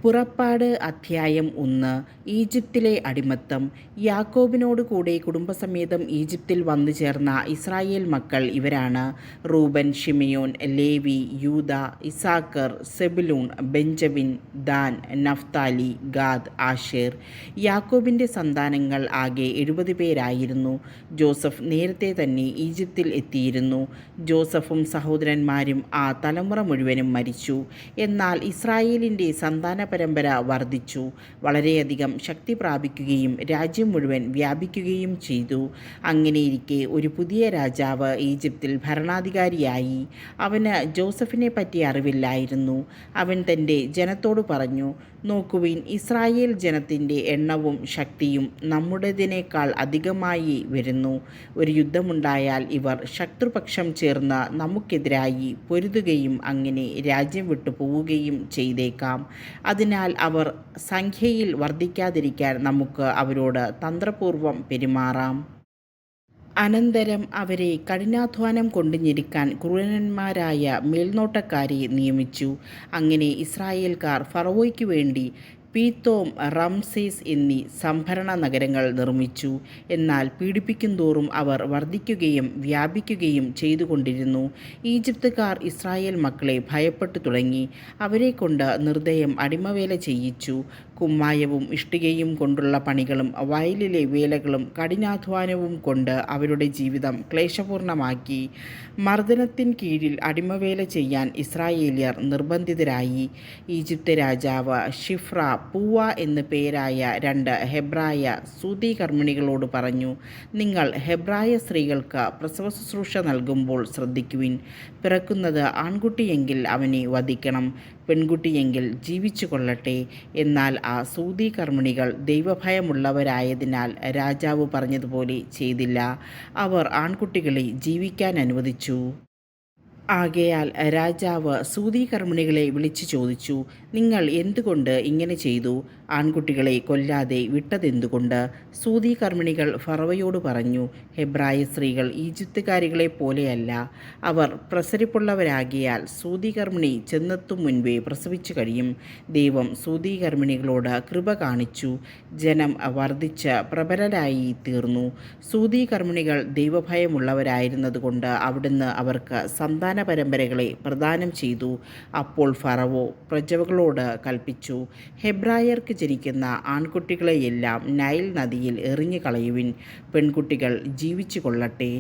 പുറപ്പാട് അധ്യായം 1. ഈജിപ്തിലെ അടിമത്തം. യാക്കോബിനോട് കൂടെ കുടുംബസമേതം ഈജിപ്തിൽ വന്നു ചേർന്ന ഇസ്രായേൽ മക്കൾ ഇവരാണ്: Reuben, Simeon, Levi, Judah, Issachar, Zebulun, Benjamin, Dan, Naphtali, Gad, Asher. യാക്കോബിൻ്റെ സന്താനങ്ങൾ ആകെ 70 പേരായിരുന്നു. ജോസഫ് നേരത്തെ തന്നെ ഈജിപ്തിൽ എത്തിയിരുന്നു. ജോസഫും സഹോദരന്മാരും ആ തലമുറ മുഴുവനും മരിച്ചു. എന്നാൽ ഇസ്രായേലിൻ്റെ സന്താന പരമ്പര വർദ്ധിച്ചു, വളരെയധികം ശക്തി പ്രാപിക്കുകയും രാജ്യം മുഴുവൻ വ്യാപിക്കുകയും ചെയ്തു. അങ്ങനെയിരിക്കെ ഒരു പുതിയ രാജാവ് ഈജിപ്തിൽ ഭരണാധികാരിയായി. അവന് ജോസഫിനെ പറ്റി അറിവില്ലായിരുന്നു. അവൻ തൻ്റെ ജനത്തോട് പറഞ്ഞു: നോക്കുവിൻ, ഇസ്രായേൽ ജനത്തിൻ്റെ എണ്ണവും ശക്തിയും നമ്മുടേതിനേക്കാൾ അധികമായി വരുന്നു. ഒരു യുദ്ധമുണ്ടായാൽ ഇവർ ശത്രുപക്ഷം ചേർന്ന് നമുക്കെതിരായി പൊരുതുകയും അങ്ങനെ രാജ്യം വിട്ടു പോവുകയും ചെയ്തേക്കാം. അതിനാൽ അവർ സംഖ്യയിൽ വർദ്ധിക്കാതിരിക്കാൻ നമുക്ക് അവരോട് തന്ത്രപൂർവം പെരുമാറാം. അനന്തരം അവരെ കഠിനാധ്വാനം കൊണ്ട് ഞെരുക്കാൻ ക്രൂരന്മാരായ മേൽനോട്ടക്കാരെ നിയമിച്ചു. അങ്ങനെ ഇസ്രായേൽക്കാർ ഫറവോയ്ക്ക് വേണ്ടി പീത്തോം, റംസേസ് എന്നീ സംഭരണ നഗരങ്ങൾ നിർമ്മിച്ചു. എന്നാൽ പീഡിപ്പിക്കുന്തോറും അവർ വർദ്ധിക്കുകയും വ്യാപിക്കുകയും ചെയ്തുകൊണ്ടിരുന്നു. ഈജിപ്തുകാർ ഇസ്രായേൽ മക്കളെ ഭയപ്പെട്ടു തുടങ്ങി. അവരെക്കൊണ്ട് നിർദ്ദയം അടിമവേല ചെയ്യിച്ചു. കുമ്മായവും ഇഷ്ടികയും കൊണ്ടുള്ള പണികളും വയലിലെ വേലകളും കഠിനാധ്വാനവും കൊണ്ട് അവരുടെ ജീവിതം ക്ലേശപൂർണമാക്കി. മർദ്ദനത്തിൻ കീഴിൽ അടിമവേല ചെയ്യാൻ ഇസ്രായേല്യർ നിർബന്ധിതരായി. ഈജിപ്ത് രാജാവ് ഷിഫ്ര, പൂവ എന്നു പേരായ 2 ഹെബ്രായ സൂതികർമ്മിണികളോട് പറഞ്ഞു: നിങ്ങൾ ഹെബ്രായ സ്ത്രീകൾക്ക് പ്രസവ ശുശ്രൂഷ നൽകുമ്പോൾ ശ്രദ്ധിക്കുവിൻ. പിറക്കുന്നത് ആൺകുട്ടിയെങ്കിൽ അവനെ വധിക്കണം, പെൺകുട്ടിയെങ്കിൽ ജീവിച്ചു കൊള്ളട്ടെ. എന്നാൽ ആ സൂതികർമ്മിണികൾ ദൈവഭയമുള്ളവരായതിനാൽ രാജാവ് പറഞ്ഞതുപോലെ ചെയ്തില്ല. അവർ ആൺകുട്ടികളെ ജീവിക്കാൻ അനുവദിച്ചു. ആകയാൽ രാജാവ് സൂതികർമ്മിണികളെ വിളിച്ചു ചോദിച്ചു: നിങ്ങൾ എന്തുകൊണ്ട് ഇങ്ങനെ ചെയ്തു? ആൺകുട്ടികളെ കൊല്ലാതെ വിട്ടതെന്തുകൊണ്ട്? സൂതികർമ്മിണികൾ ഫറവയോട് പറഞ്ഞു: ഹെബ്രായ സ്ത്രീകൾ ഈജിപ്തുകാരികളെ പോലെയല്ല. അവർ പ്രസരിപ്പുള്ളവരാകിയാൽ സൂതികർമ്മിണി ചെന്നെത്തും മുൻപേ പ്രസവിച്ചു കഴിയും. ദൈവം സൂതികർമ്മിണികളോട് കൃപ കാണിച്ചു. ജനം വർദ്ധിച്ച് പ്രബലരായി തീർന്നു. സൂതികർമ്മിണികൾ ദൈവഭയമുള്ളവരായിരുന്നതുകൊണ്ട് അവിടുന്ന് അവർക്ക് സന്താന പരമ്പരകളെ പ്രദാനം ചെയ്തു. അപ്പോൾ ഫറവോ പ്രജകളോട് കൽപ്പിച്ചു: ഹെബ്രായർക്ക് ജനിക്കുന്ന ആൺകുട്ടികളെയെല്ലാം നൈൽ നദിയിൽ എറിഞ്ഞു കളയുവിൻ, പെൺകുട്ടികൾ ജീവിച്ചു കൊള്ളട്ടെ.